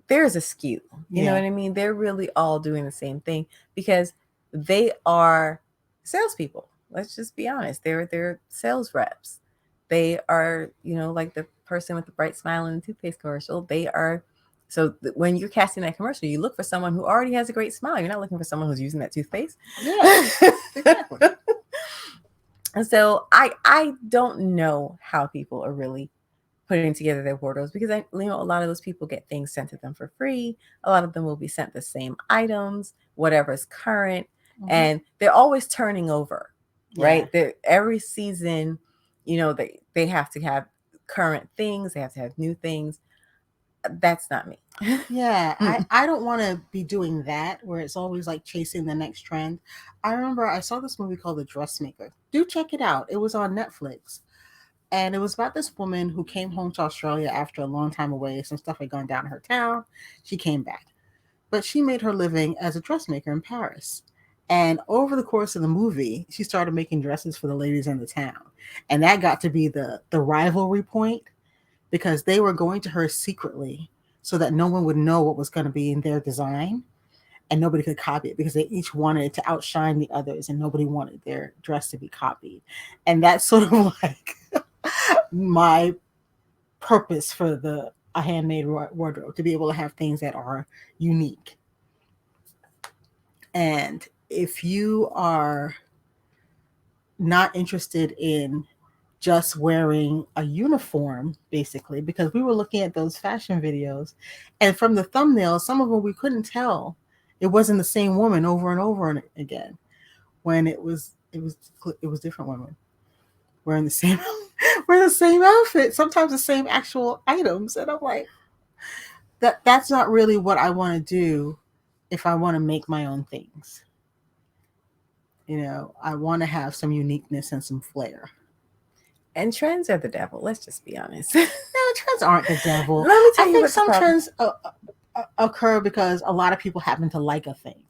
there's a skew. You know what I mean? They're really all doing the same thing because they are salespeople. Let's just be honest. They're sales reps. They are, like the person with the bright smile in the toothpaste commercial. They are. So when you're casting that commercial, you look for someone who already has a great smile. You're not looking for someone who's using that toothpaste. Yeah, exactly. And so I don't know how people are really putting together their wardrobes because a lot of those people get things sent to them for free. A lot of them will be sent the same items, whatever's current, and they're always turning over, right? Every season, they have to have current things. They have to have new things. That's not me. Yeah, I don't want to be doing that where it's always like chasing the next trend. I remember I saw this movie called The Dressmaker. Do check it out. It was on Netflix. And it was about this woman who came home to Australia after a long time away. Some stuff had gone down in her town. She came back. But she made her living as a dressmaker in Paris. And over the course of the movie, she started making dresses for the ladies in the town. And that got to be the rivalry point because they were going to her secretly so that no one would know what was going to be in their design and nobody could copy it because they each wanted to outshine the others and nobody wanted their dress to be copied. And that's sort of like my purpose for a handmade wardrobe, to be able to have things that are unique. And if you are not interested in just wearing a uniform, basically, because we were looking at those fashion videos and from the thumbnails, some of them we couldn't tell it wasn't the same woman over and over again when it was different women wearing the same outfit, sometimes the same actual items. And I'm like, that's not really what I want to do if I want to make my own things. I want to have some uniqueness and some flair. And trends are the devil. Let's just be honest. No, trends aren't the devil. Let me tell you, I think some trends occur because a lot of people happen to like a thing.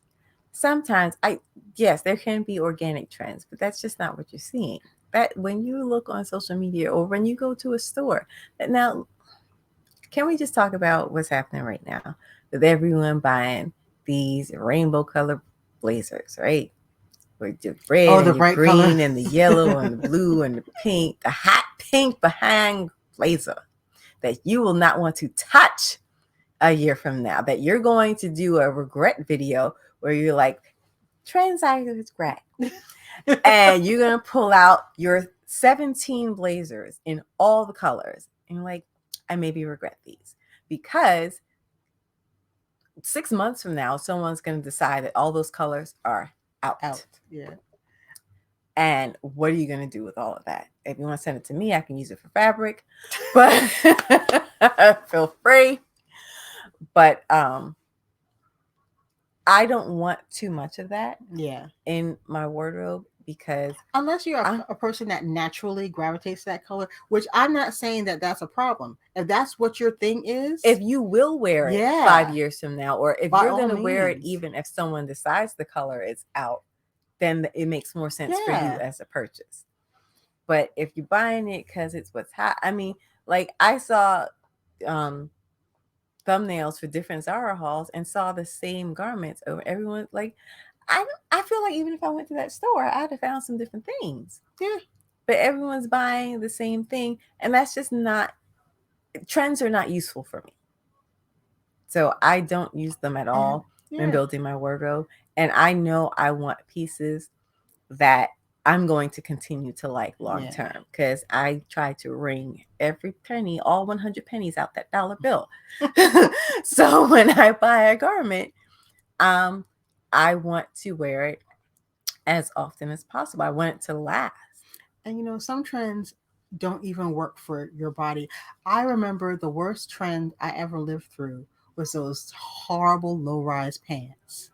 Sometimes, yes, there can be organic trends, but that's just not what you're seeing. That when you look on social media or when you go to a store, now, can we just talk about what's happening right now with everyone buying these rainbow color blazers, right? With the red and the green color. And the yellow and the blue and the pink, the hot pink behind blazer that you will not want to touch a year from now, that you're going to do a regret video where you're like, trends are regret. And you're going to pull out your 17 blazers in all the colors. And you're like, I maybe regret these because 6 months from now, someone's going to decide that all those colors are Out. Yeah. And what are you going to do with all of that? If you want to send it to me, I can use it for fabric, but feel free. But I don't want too much of that in my wardrobe, because unless you're a person that naturally gravitates to that color, which I'm not saying that that's a problem. If that's what your thing is, if you will wear it 5 years from now, or if you're going to wear it, even if someone decides the color is out, then it makes more sense for you as a purchase. But if you're buying it because it's what's hot, I mean, like I saw thumbnails for different Zara hauls and saw the same garments over everyone. Like, I feel like even if I went to that store, I'd have found some different things. Yeah. But everyone's buying the same thing, and that's just not, trends are not useful for me. So I don't use them at all in building my wardrobe. And I know I want pieces that I'm going to continue to like long term, because I try to wring every penny, all 100 pennies out that dollar bill. So when I buy a garment, I want to wear it as often as possible. I want it to last. And you know, some trends don't even work for your body. I remember the worst trend I ever lived through was those horrible low-rise pants.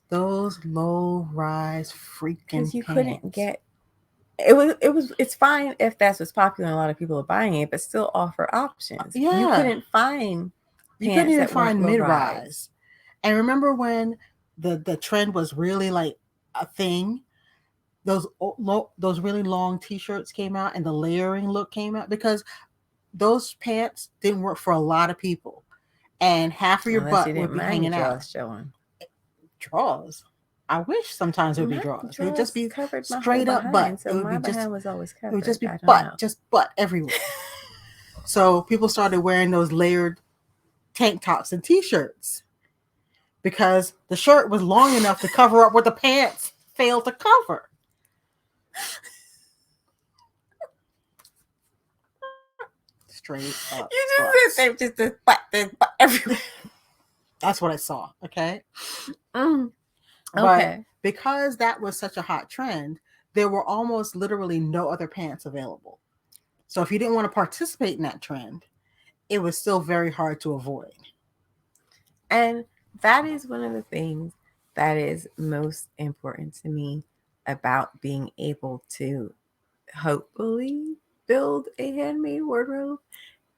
Those low-rise freaking because you pants. Couldn't get it's fine if that's what's popular and a lot of people are buying it, but still offer options. You couldn't find you couldn't even find mid-rise. And remember when the trend was really like a thing, those really long t-shirts came out and the layering look came out, because those pants didn't work for a lot of people, and half of your butt would be hanging out. Showing Drawers. I wish sometimes it would be drawers. It would just be straight up butt. So my behind was always covered. It would just be butt, just butt everywhere. So people started wearing those layered tank tops and t-shirts because the shirt was long enough to cover up what the pants failed to cover. Straight up. You just said just this butt everywhere. That's what I saw. Okay. Okay. But because that was such a hot trend, there were almost literally no other pants available. So if you didn't want to participate in that trend, it was still very hard to avoid. And that is one of the things that is most important to me about being able to hopefully build a handmade wardrobe,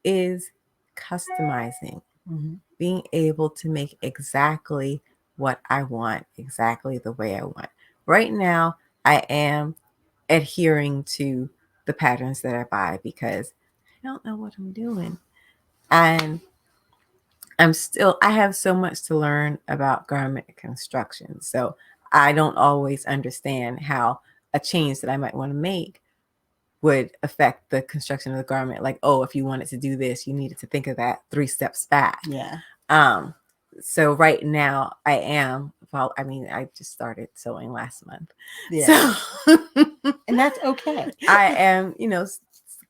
is customizing. Mm-hmm. Being able to make exactly what I want, exactly the way I want. Right now, I am adhering to the patterns that I buy because I don't know what I'm doing. And I have so much to learn about garment construction. So I don't always understand how a change that I might want to make would affect the construction of the garment. Like, oh, if you wanted to do this, you needed to think of that 3 steps back. Yeah. So right now I just started sewing last month. Yeah. So, and that's okay. I am,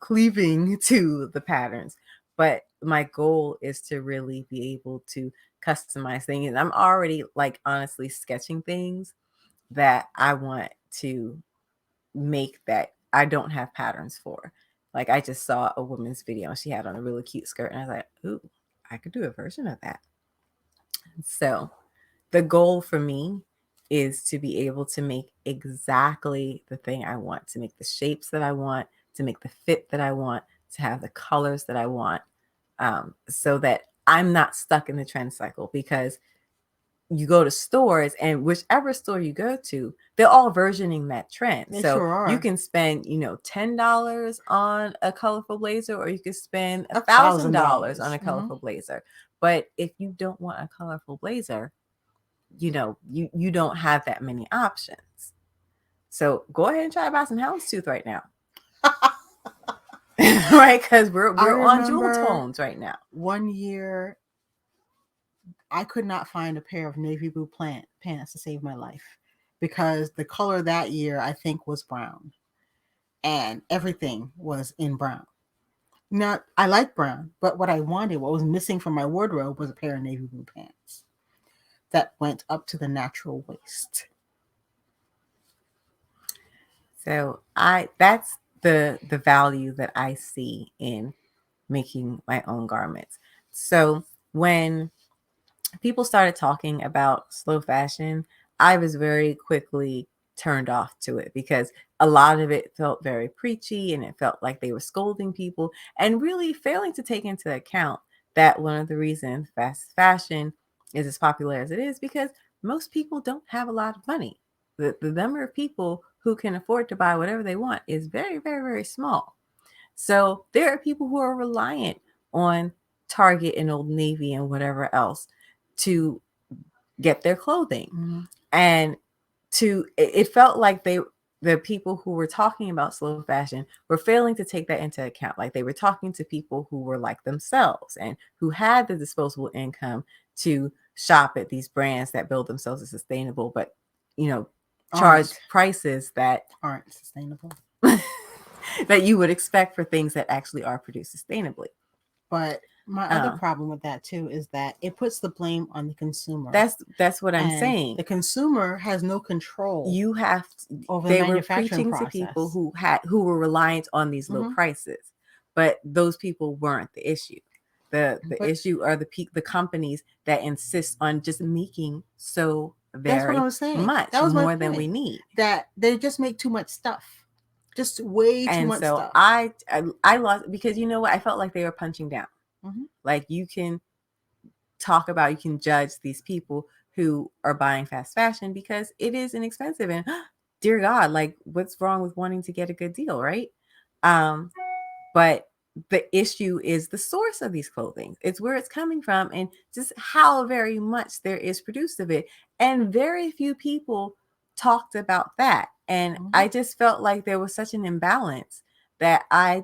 cleaving to the patterns, but my goal is to really be able to customize things. And I'm already honestly sketching things that I want to make that I don't have patterns for. Like, I just saw a woman's video and she had on a really cute skirt and I was like, ooh, I could do a version of that. So the goal for me is to be able to make exactly the thing I want, to make the shapes that I want, to make the fit that I want, to have the colors that I want, so that I'm not stuck in the trend cycle. Because you go to stores, and whichever store you go to, they're all versioning that trend. They sure are. You can spend, $10 on a colorful blazer, or you can spend $1,000 on a colorful blazer. But if you don't want a colorful blazer, you don't have that many options. So go ahead and try to buy some houndstooth right now. Right? Because we're on jewel tones right now. One year, I could not find a pair of navy blue pants to save my life, because the color that year, I think, was brown. And everything was in brown. Now, I like brown, but what was missing from my wardrobe was a pair of navy blue pants that went up to the natural waist. So that's the value that I see in making my own garments. So when people started talking about slow fashion, I was very quickly turned off to it because a lot of it felt very preachy and it felt like they were scolding people and really failing to take into account that one of the reasons fast fashion is as popular as it is because most people don't have a lot of money. The number of people who can afford to buy whatever they want is very, very, very small. So there are people who are reliant on Target and Old Navy and whatever else to get their clothing. Mm-hmm. And it felt like the people who were talking about slow fashion were failing to take that into account. Like they were talking to people who were like themselves and who had the disposable income to shop at these brands that build themselves as sustainable, but charge prices that aren't sustainable. that you would expect for things that actually are produced sustainably. But my other problem with that too is that it puts the blame on the consumer. That's what I'm saying. The consumer has no control. You have to, over they the were manufacturing preaching process. to people who were reliant on these low prices, but those people weren't the issue. The issue are the companies that insist on just making so very much more than we need. That they just make too much stuff. Just way too much stuff. I lost because you know what? I felt like they were punching down. Like you can judge these people who are buying fast fashion because it is inexpensive and dear God, like what's wrong with wanting to get a good deal, right? But the issue is the source of these clothing. It's where it's coming from and just how very much there is produced of it. And very few people talked about that. And I just felt like there was such an imbalance that I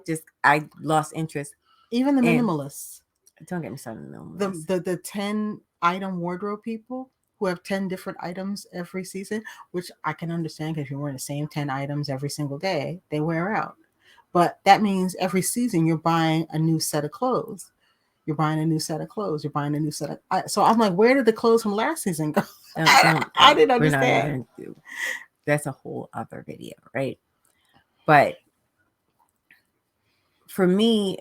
lost interest. Even the minimalists. Don't get me started on minimalists. The 10 item wardrobe people who have 10 different items every season, which I can understand because you're wearing the same 10 items every single day, they wear out. But that means every season you're buying a new set of clothes. You're buying a new set of clothes. You're buying a new set of. So I'm like, where did the clothes from last season go? I didn't understand. That's a whole other video, right? But for me,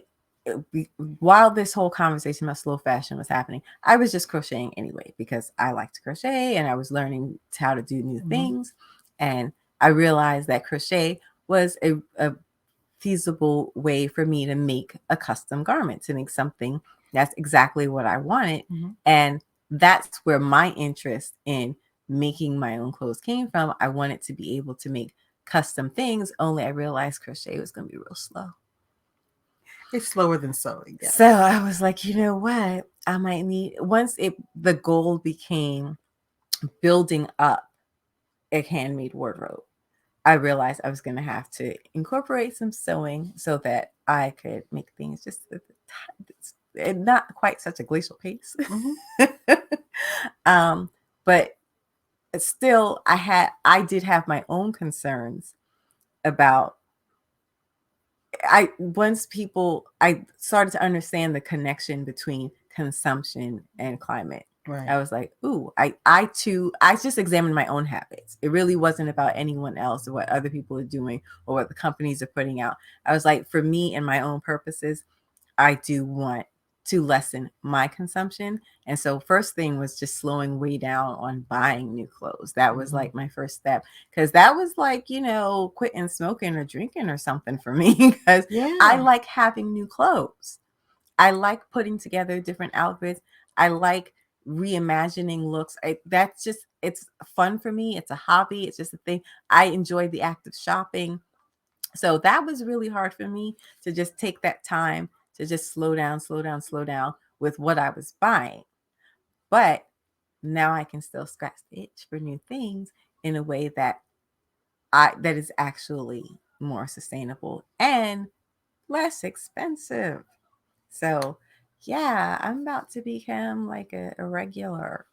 while this whole conversation about slow fashion was happening, I was just crocheting anyway because I like to crochet and I was learning how to do new things. And I realized that crochet was a feasible way for me to make a custom garment, to make something that's exactly what I wanted. And that's where my interest in making my own clothes came from. I wanted to be able to make custom things, only I realized crochet was going to be real slow. It's slower than sewing. Yes. So I was like, you know what? I might need, once the goal became building up a handmade wardrobe, I realized I was going to have to incorporate some sewing so that I could make things just not quite such a glacial pace. But still, I did have my own concerns about. I started to understand the connection between consumption and climate. Right. I was like, ooh, I just examined my own habits. It really wasn't about anyone else or what other people are doing or what the companies are putting out. I was like, for me and my own purposes, I do want to lessen my consumption. And so first thing was just slowing way down on buying new clothes. That was like my first step, because that was like, quitting smoking or drinking or something for me, because I like having new clothes. I like putting together different outfits. I like reimagining looks. It's fun for me. It's a hobby. It's just a thing. I enjoy the act of shopping. So that was really hard for me to just take that time to just slow down with what I was buying. But now I can still scratch the itch for new things in a way that is actually more sustainable and less expensive. So yeah, I'm about to become like a regular.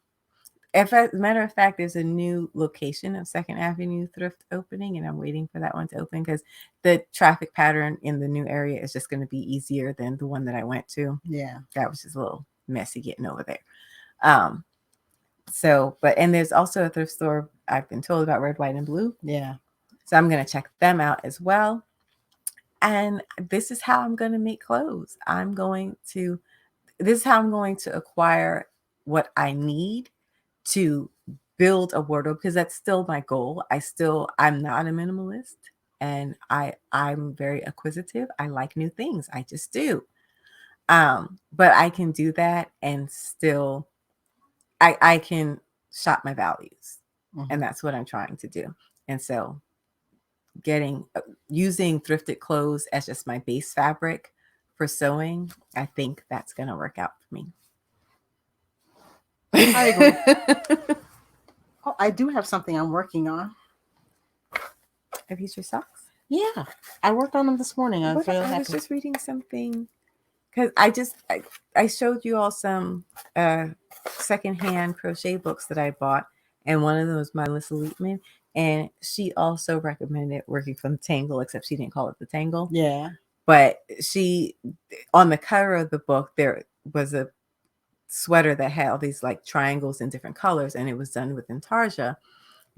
As a matter of fact, there's a new location of 2nd Avenue Thrift opening, and I'm waiting for that one to open because the traffic pattern in the new area is just going to be easier than the one that I went to. Yeah. That was just a little messy getting over there. And there's also a thrift store I've been told about, Red, White, and Blue. Yeah. So I'm going to check them out as well. And this is how I'm going to make clothes. This is how I'm going to acquire what I need to build a wardrobe, because that's still my goal. I'm not a minimalist, and I'm very acquisitive. I like new things. I just do. But I can do that and still I can shop my values. And that's what I'm trying to do. And so using thrifted clothes as just my base fabric for sewing, I think that's going to work out for me. I agree. Oh, I do have something I'm working on. Are these your socks? Yeah, I worked on them this morning. I was just reading something because I showed you all some secondhand crochet books that I bought, and one of them was my Melissa Leapman, and she also recommended working from the Tangle, except she didn't call it the Tangle. Yeah. But on the cover of the book, there was a sweater that had all these like triangles in different colors, and it was done with intarsia.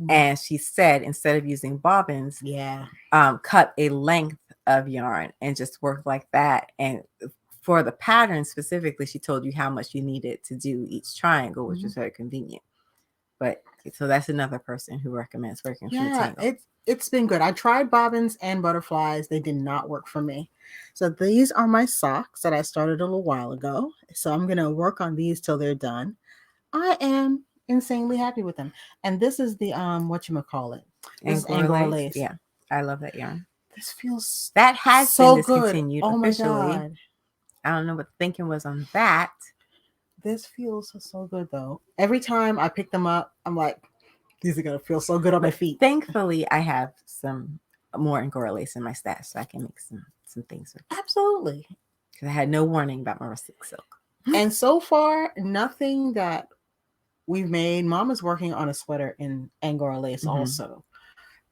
And she said, instead of using bobbins, cut a length of yarn and just work like that. And for the pattern specifically, she told you how much you needed to do each triangle, which was very convenient. But so that's another person who recommends working from the Tangle. It's been good. I tried bobbins and butterflies. They did not work for me. So these are my socks that I started a little while ago. So I'm going to work on these till they're done. I am insanely happy with them. And this is the whatchamacallit. This is Angora lace. Yeah. I love that yarn. This feels that has so been discontinued good. officially. My God. I don't know what the thinking was on that. This feels so good though. Every time I pick them up, I'm like, these are gonna feel so good on my feet. Thankfully, I have some more Angora lace in my stash, so I can make some things with it. Absolutely. Because I had no warning about my rustic silk. And so far, nothing that we've made. Mama's working on a sweater in Angora lace also.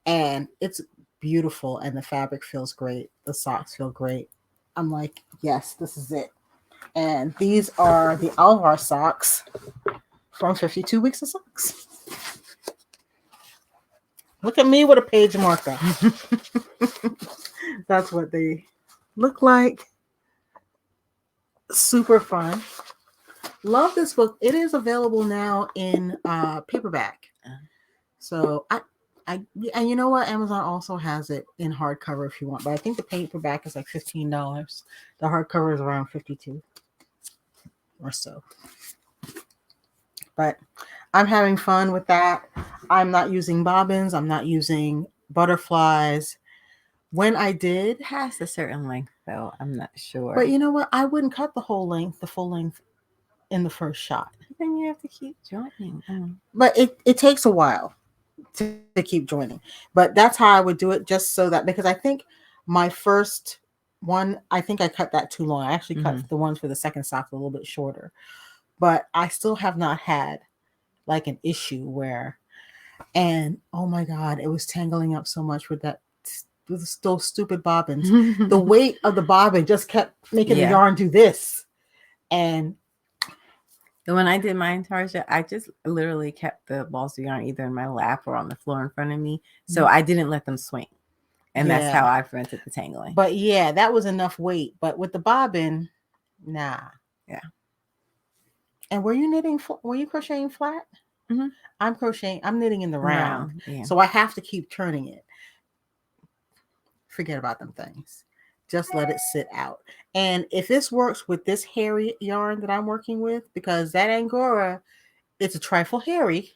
And it's beautiful, and the fabric feels great. The socks feel great. I'm like, yes, this is it. And these are the Alvar socks from 52 Weeks of Socks. Look at me with a page marker. That's what they look like. Super fun. Love this book. It is available now in paperback. So and you know what? Amazon also has it in hardcover if you want, but I think the paperback is like $15. The hardcover is around $52 or so. But I'm having fun with that. I'm not using bobbins. I'm not using butterflies. When I did, it has a certain length though. I'm not sure. But you know what? I wouldn't cut the full length in the first shot. Then you have to keep joining. But it takes a while to keep joining. But that's how I would do it, just so that, because I think my first one, I think I cut that too long. I actually cut the ones for the second sock a little bit shorter. But I still have not had like an issue where, and oh my God, it was tangling up so much with those stupid bobbins. The weight of the bobbin just kept making the yarn do this. And when I did my intarsia, I just literally kept the balls of yarn either in my lap or on the floor in front of me. So I didn't let them swing. And that's how I prevented the tangling. But yeah, that was enough weight. But with the bobbin, nah. Yeah. And were you crocheting flat? I'm knitting in the round. Yeah. So I have to keep turning it. Forget about them things. Just let it sit out. And if this works with this hairy yarn that I'm working with, because that Angora, it's a trifle hairy,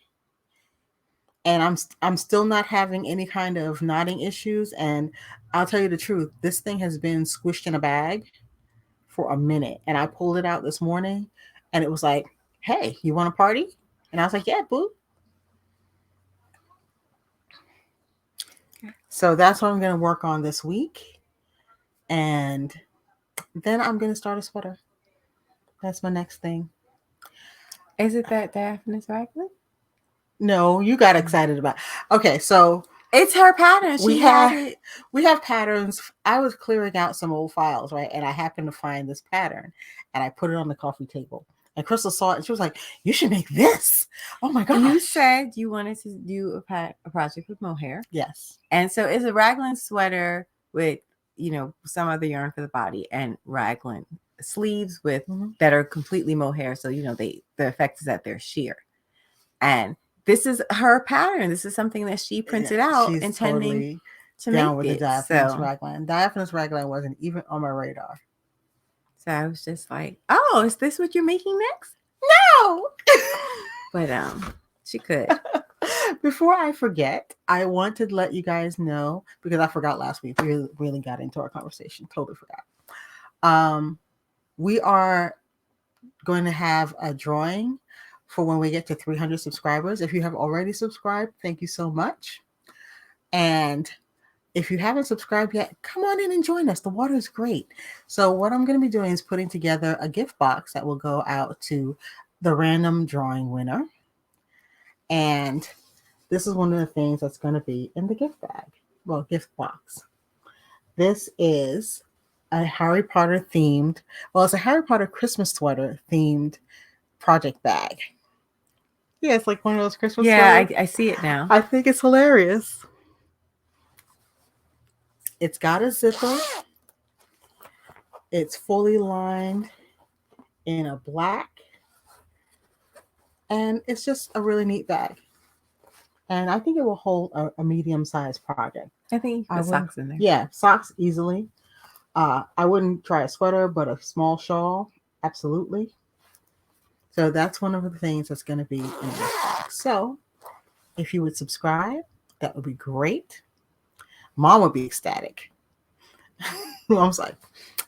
and I'm still not having any kind of knotting issues. And I'll tell you the truth, this thing has been squished in a bag for a minute, and I pulled it out this morning, and it was like, "Hey, you want a party?" And I was like, "Yeah, boo." So that's what I'm going to work on this week. And then I'm going to start a sweater. That's my next thing. Is it that Daphne's Raglan? No, you got excited about. Okay, so it's her pattern. We have patterns. I was clearing out some old files, right? And I happened to find this pattern, and I put it on the coffee table. And Crystal saw it and she was like, you should make this. Oh my gosh. You said you wanted to do a project with mohair. Yes. And so it's a raglan sweater with, some other yarn for the body and raglan sleeves with that are completely mohair. So, the effect is that they're sheer. And this is her pattern. This is something that she printed out, she's intending totally to down make with it. the diaphanous raglan. Diaphanous raglan wasn't even on my radar. So I was just like, oh, is this what you're making next? No. But she could. Before I forget, I want to let you guys know, because I forgot last week. We really got into our conversation. Totally forgot. We are going to have a drawing for when we get to 300 subscribers. If you have already subscribed, thank you so much. And if you haven't subscribed yet, come on in and join us. The water is great. So what I'm going to be doing is putting together a gift box that will go out to the random drawing winner. And this is one of the things that's going to be in the gift bag. Well, gift box. This is a Harry Potter themed, it's a Harry Potter Christmas sweater themed project bag. Yeah, it's like one of those Christmas sweaters. Yeah, I see it now. I think it's hilarious. It's got a zipper. It's fully lined in a black. And it's just a really neat bag. And I think it will hold a medium-sized project. I think you can put socks in there. Yeah, socks easily. I wouldn't try a sweater, but a small shawl, absolutely. So that's one of the things that's going to be in this box. So if you would subscribe, that would be great. Mom would be ecstatic. Mom's like,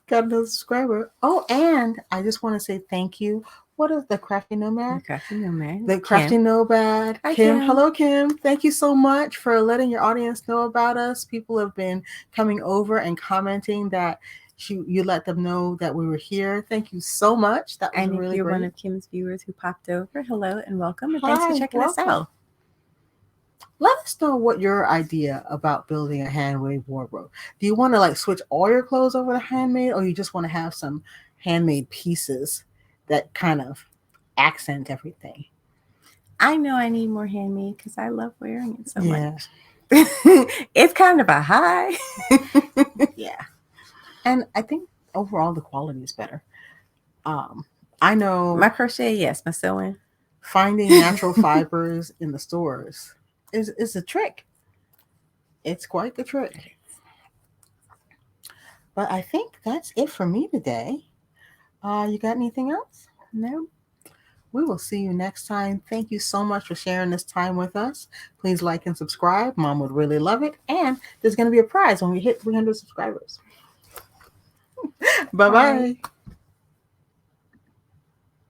got another subscriber. Oh, and I just want to say thank you. What is the Crafty Nomad? The Crafty Nomad. Hi, Kim. Hello, Kim. Thank you so much for letting your audience know about us. People have been coming over and commenting that you let them know that we were here. Thank you so much. That was really great. And if you're one of Kim's viewers who popped over, hello and welcome. And thanks for checking us out. Let us know what your idea about building a handmade wardrobe. Do you want to switch all your clothes over to handmade, or you just want to have some handmade pieces that kind of accent everything? I know I need more handmade because I love wearing it so much. It's kind of a high. Yeah. And I think overall the quality is better. I know my crochet, yes, my sewing. Finding natural fibers in the stores is a trick. It's quite the trick. But I think that's it for me today. You got anything else? No. We will see you next time. Thank you so much for sharing this time with us. Please like and subscribe. Mom would really love it. And there's going to be a prize when we hit 300 subscribers. Bye-bye. Bye.